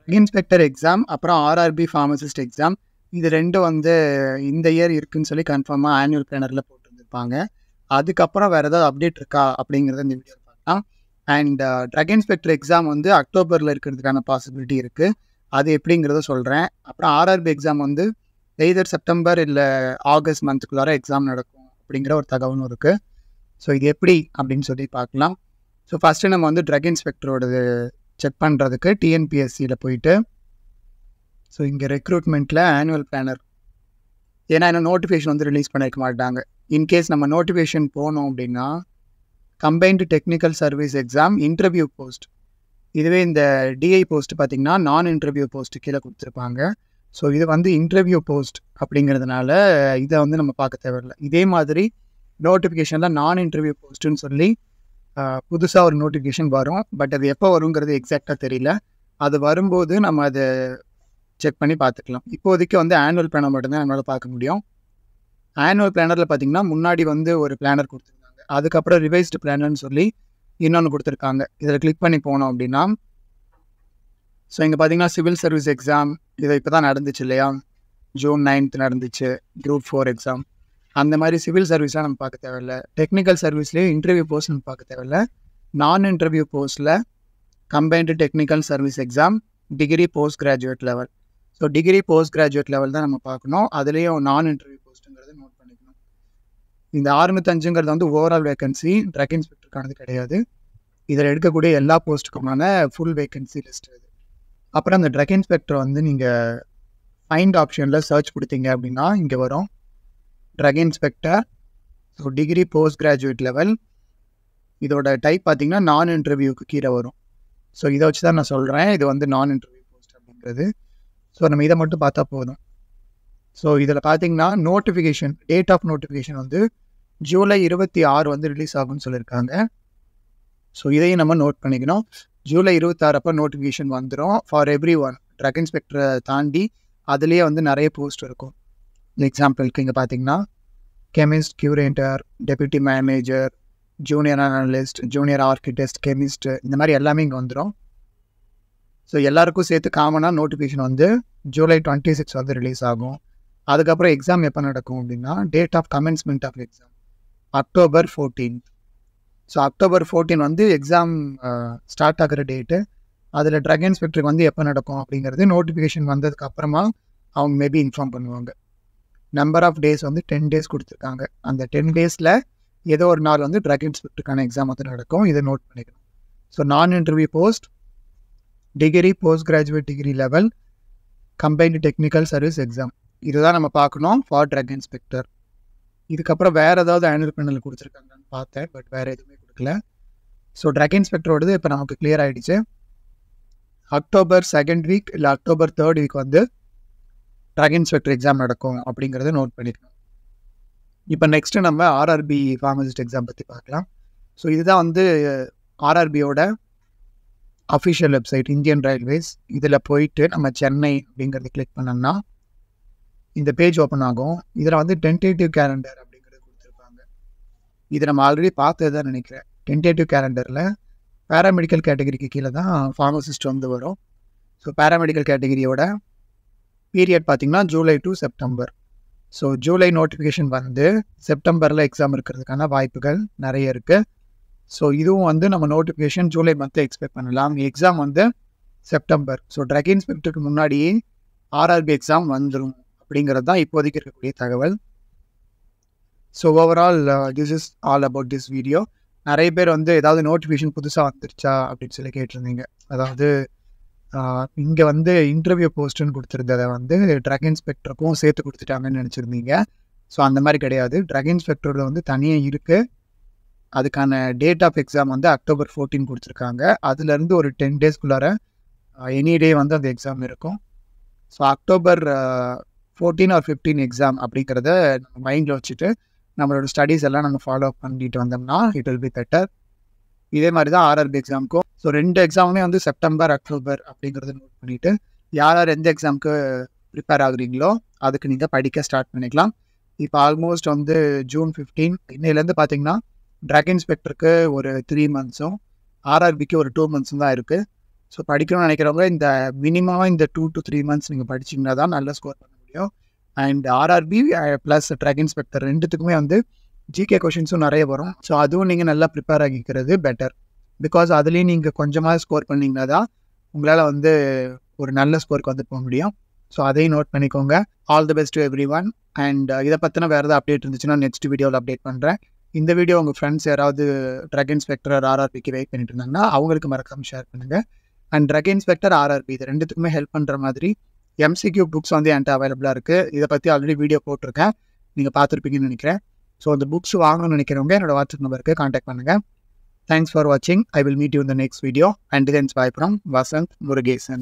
Inspector exam அப்புறம் RRB pharmacist exam இது ரெண்டும் வந்து இந்த இயர் இருக்குன்னு சொல்லி கன்ஃபார்மாக ஆனுவல் பிளானரில் போட்டுருந்துருப்பாங்க. அதுக்கப்புறம் வேறு ஏதாவது அப்டேட் இருக்கா அப்படிங்கிறத இந்த வீடியோ பார்க்கலாம். அண்ட் ட்ரக் இன்ஸ்பெக்டர் எக்ஸாம் வந்து அக்டோபரில் இருக்கிறதுக்கான பாசிபிலிட்டி இருக்குது. அது எப்படிங்கிறத சொல்கிறேன். அப்புறம் ஆர்ஆர்பி எக்ஸாம் வந்து எய்தர் செப்டம்பர் இல்லை ஆகஸ்ட் மந்த்துக்குள்ளார எக்ஸாம் நடக்கும் அப்படிங்கிற ஒரு தகவலும் இருக்குது. ஸோ இது எப்படி அப்படின்னு சொல்லி பார்க்கலாம். ஸோ ஃபஸ்ட்டு நம்ம வந்து ட்ரக் இன்ஸ்பெக்டரோடது செக் பண்ணுறதுக்கு டிஎன்பிஎஸ்சியில் போயிட்டு ஸோ இங்கே ரெக்ரூட்மெண்ட்டில் ஆனுவல் பிளானர் ஏன்னா இன்னும் நோட்டிஃபிகேஷன் வந்து ரிலீஸ் பண்ணியிருக்க மாட்டாங்க. இன்கேஸ் நம்ம நோட்டிஃபிகேஷன் போனோம் அப்படின்னா combined technical service exam interview post, இதுவே இந்த டிஐ போஸ்ட் பார்த்திங்கன்னா நான் இன்டர்வியூ போஸ்ட் கீழே கொடுத்துருப்பாங்க. ஸோ இது வந்து இன்டர்வியூ போஸ்ட் அப்படிங்கிறதுனால இதை வந்து நம்ம பார்க்க தேவையில்லை. இதே மாதிரி நோட்டிஃபிகேஷனில் நான் இன்டர்வியூ போஸ்ட்டுன்னு சொல்லி புதுசாக ஒரு நோட்டிஃபிகேஷன் வரும். பட் அது எப்போ வருங்கிறது எக்ஸாக்டாக தெரியல. அது வரும்போது நம்ம அதை செக் பண்ணி பார்த்துக்கலாம். இப்போதைக்கு வந்து ஆனுவல் பிளானர் மட்டும்தான் நம்மளால் பார்க்க முடியும். ஆனுவல் பிளானரில் பார்த்திங்கன்னா முன்னாடி வந்து ஒரு பிளானர் கொடுத்துருக்காங்க, அதுக்கப்புறம் ரிவைஸ்டு பிளானர்னு சொல்லி இன்னொன்று கொடுத்துருக்காங்க. இதில் கிளிக் பண்ணி போனோம் அப்படின்னா ஸோ இங்கே பார்த்திங்கன்னா சிவில் சர்வீஸ் எக்ஸாம் இது இப்போ தான் நடந்துச்சு இல்லையா, ஜூன் 9th நடந்துச்சு. குரூப் 4 எக்ஸாம் அந்த மாதிரி சிவில் சர்வீஸ்லாம் நம்ம பார்க்க தேவையில்லை. டெக்னிக்கல் சர்வீஸ்லேயும் இன்டர்வியூ போஸ்ட் நம்ம பார்க்க தேவையில்லை. நான் இன்டர்வியூ போஸ்ட்டில் combined technical service exam degree post graduate level, so degree post graduate level தான் நம்ம பார்க்கணும். அதுலேயும் நான் இன்டர்வியூ போஸ்ட்டுங்கிறது நோட் பண்ணிக்கணும். இந்த 605ங்கிறது வந்து ஓவரால் வேகன்சி, ட்ரக் இன்ஸ்பெக்டருக்கானது கிடையாது. இதில் எடுக்கக்கூடிய எல்லா போஸ்ட்டுக்குமான ஃபுல் வேகன்சி லிஸ்ட் இது. அப்புறம் அந்த ட்ரக் இன்ஸ்பெக்டர் வந்து நீங்கள் ஃபைண்ட் ஆப்ஷனில் சர்ச் கொடுத்தீங்க அப்படின்னா இங்கே வரும் drug inspector. So degree post graduate level, இதோட டைப் பார்த்திங்கன்னா நான் இன்டர்வியூக்கு கீழே வரும். ஸோ இதை வச்சு தான் நான் சொல்கிறேன் இது வந்து நான் இன்டர்வியூ போஸ்ட் அப்படிங்கிறது. ஸோ நம்ம இதை மட்டும் பார்த்தா போதும். ஸோ இதில் பார்த்திங்கன்னா நோட்டிஃபிகேஷன், டேட் ஆஃப் நோட்டிஃபிகேஷன் வந்து ஜூலை 26 வந்து ரிலீஸ் ஆகும்னு சொல்லியிருக்காங்க. ஸோ இதையும் நம்ம நோட் பண்ணிக்கணும். ஜூலை 26 அப்போ நோட்டிஃபிகேஷன் வந்துடும் ஃபார் எவ்ரி ஒன். ட்ரக் இன்ஸ்பெக்டரை தாண்டி அதுலேயே வந்து நிறைய போஸ்ட் இருக்கும். எக்ஸாம்பிளுக்கு இங்கே பார்த்தீங்கன்னா chemist, curator, deputy manager, junior analyst, junior architect, chemist, இந்த மாதிரி எல்லாமே இங்கே வந்துடும். ஸோ எல்லாருக்கும் சேர்த்து காமனாக நோட்டிஃபிகேஷன் வந்து ஜூலை 26 வந்து ரிலீஸ் ஆகும். அதுக்கப்புறம் எக்ஸாம் எப்போ நடக்கும் அப்படின்னா date of commencement of exam October 14th. So October 14 வந்து எக்ஸாம் ஸ்டார்ட் ஆகிற டேட்டு. அதில் ட்ரக் இன்ஸ்பெக்டருக்கு வந்து எப்போ நடக்கும் அப்படிங்கிறது நோட்டிஃபிகேஷன் வந்ததுக்கு அப்புறமா அவங்க மேபி இன்ஃபார்ம் பண்ணுவாங்க. நம்பர் ஆஃப் டேஸ் வந்து 10 days கொடுத்துருக்காங்க. அந்த 10 daysல ஏதோ ஒரு நாள் வந்து ட்ரக் இன்ஸ்பெக்டருக்கான எக்ஸாம் வந்து நடக்கும். இதை நோட் பண்ணிக்கணும். ஸோ நான் interview post, degree post graduate degree level, combined technical service exam, இதுதான் நம்ம பார்க்கணும் ஃபார் ட்ரக் இன்ஸ்பெக்டர். இதுக்கப்புறம் வேறு ஏதாவது ஆனுவல் பிளானில் கொடுத்துருக்காங்கன்னு பார்த்தேன், பட் வேறு எதுவுமே கொடுக்கல. ஸோ ட்ரக் இன்ஸ்பெக்டரோடது இப்போ நமக்கு கிளியர் ஆகிடுச்சு. அக்டோபர் 2nd வீக் இல்லை அக்டோபர் 3rd வீக் வந்து ட்ரக் இன்ஸ்பெக்டர் எக்ஸாம் நடக்கும் அப்படிங்கிறத நோட் பண்ணிக்கணும். இப்போ நெக்ஸ்ட்டு நம்ம ஆர்ஆர்பி ஃபார்மசிஸ்ட் எக்ஸாம் பற்றி பார்க்கலாம். ஸோ இதுதான் வந்து ஆர்ஆர்பியோட அஃபிஷியல் வெப்சைட் இந்தியன் ரயில்வேஸ். இதில் போயிட்டு நம்ம சென்னை அப்படிங்கிறத கிளிக் பண்ணோம்னா இந்த பேஜ் ஓப்பன் ஆகும். இதில் வந்து டென்டேட்டிவ் கேலண்டர் அப்படிங்கிறது கொடுத்துருப்பாங்க. இது நம்ம ஆல்ரெடி பார்த்தது தான் நினைக்கிறேன். டென்டேட்டிவ் கேலண்டரில் பேராமெடிக்கல் கேட்டகரிக்கு கீழே தான் ஃபார்மசிஸ்ட் வந்து வரும். ஸோ பேராமெடிக்கல் கேட்டகரியோட பீரியட் பார்த்திங்கன்னா July to September. So July notification வந்து செப்டம்பரில் எக்ஸாம் இருக்கிறதுக்கான வாய்ப்புகள் நிறைய இருக்குது. ஸோ இதுவும் வந்து நம்ம நோட்டிஃபிகேஷன் ஜூலை மந்த்து எக்ஸ்பெக்ட் பண்ணலாம். எக்ஸாம் வந்து செப்டம்பர். ஸோ ட்ரக் இன்ஸ்பெக்டருக்கு முன்னாடியே ஆர்ஆர்பி எக்ஸாம் வந்துடும் அப்படிங்கிறது தான் இப்போதைக்கு இருக்கக்கூடிய தகவல். So overall this is all about this video. நிறைய பேர் வந்து ஏதாவது நோட்டிஃபிகேஷன் புதுசாக வந்துருச்சா அப்படின்னு சொல்லி கேட்டிருந்தீங்க. அதாவது இங்கே வந்து இன்டர்வியூ போஸ்ட்டுன்னு கொடுத்துருந்ததை வந்து ட்ரக் இன்ஸ்பெக்டருக்கும் சேர்த்து கொடுத்துட்டாங்கன்னு நினச்சிருந்தீங்க. ஸோ அந்த மாதிரி கிடையாது. ட்ரக் இன்ஸ்பெக்டரில் வந்து தனியாக இருக்குது. அதுக்கான டேட் ஆஃப் எக்ஸாம் வந்து அக்டோபர் 14 கொடுத்துருக்காங்க. அதுலேருந்து ஒரு 10 daysக்குள்ளார எனி டே வந்து அந்த எக்ஸாம் இருக்கும். ஸோ அக்டோபர் 14 or 15 எக்ஸாம் அப்படிங்கிறத நம்ம மைண்டில் வச்சுட்டு நம்மளோட ஸ்டடீஸ் எல்லாம் நம்ம ஃபாலோ பண்ணிட்டு வந்தோம்னா இட் வில் பி பெட்டர். இதே மாதிரி தான் ஆர்ஆர்பி எக்ஸாமுக்கும். ஸோ 2 எக்ஸாமுமே வந்து செப்டம்பர், அக்டோபர் அப்படிங்கிறத நோட் பண்ணிவிட்டு யார் யார் எந்த எக்ஸாமுக்கு ப்ரிப்பேர் ஆகுறீங்களோ அதுக்கு நீங்கள் படிக்க ஸ்டார்ட் பண்ணிக்கலாம். இப்போ ஆல்மோஸ்ட் வந்து ஜூன் 15 இன்னையிலேருந்து பார்த்தீங்கன்னா ட்ரக் இன்ஸ்பெக்டருக்கு ஒரு 3 months, ஆர்ஆர்பிக்கு ஒரு 2 months தான் இருக்குது. ஸோ படிக்கணும்னு நினைக்கிறவங்க இந்த மினிமமாக இந்த 2 to 3 months நீங்கள் படிச்சிங்கன்னா தான் நல்ல ஸ்கோர் பண்ண முடியும். And RRB plus drug inspector ரெண்டுத்துக்குமே வந்து ஜிகே கொஷின்ஸும் நிறைய வரும். ஸோ அதுவும் நீங்கள் நல்லா ப்ரிப்பேர் ஆகிக்கிறது பெட்டர். பிகாஸ் அதுலேயும் நீங்கள் கொஞ்சமாக ஸ்கோர் பண்ணிங்கன்னா தான் உங்களால் வந்து ஒரு நல்ல ஸ்கோருக்கு வந்து போக முடியும். ஸோ அதையும் நோட் பண்ணிக்கோங்க. All the best to every one. And இதை பற்றின வேறு ஏதாவது அப்டேட் இருந்துச்சுன்னா நெக்ஸ்ட் வீடியோவில் அப்டேட் பண்ணுறேன். இந்த வீடியோ உங்கள் ஃப்ரெண்ட்ஸ் யாராவது ட்ரக் இன்ஸ்பெக்டர் ஆர்ஆர்பிக்கு வெயிட் பண்ணிட்டு இருந்தாங்கன்னா அவங்களுக்கு மறக்காமல் ஷேர் பண்ணுங்கள். அண்ட் ட்ரக் இன்ஸ்பெக்டர் ஆர்ஆர்பி இது ரெண்டுத்துக்குமே ஹெல்ப் பண்ணுற மாதிரி எம்சிக்யூ புக்ஸ் வந்து என்கிட்ட அவைலபிளாக இருக்குது. இதை பற்றி ஆல்ரெடி வீடியோ போட்டிருக்கேன், நீங்கள் பார்த்துருப்பீங்கன்னு நினைக்கிறேன். ஸோ அந்த புக்ஸ் வாங்கணும்னு நினைக்கிறவங்க என்னோட வாட்ஸ்அப் நம்பருக்கு கான்டாக்ட் பண்ணுங்கள். தேங்க்ஸ் ஃபார் வாட்சிங். I will meet you in the next video. Until then, bye from Vasant Murugesan.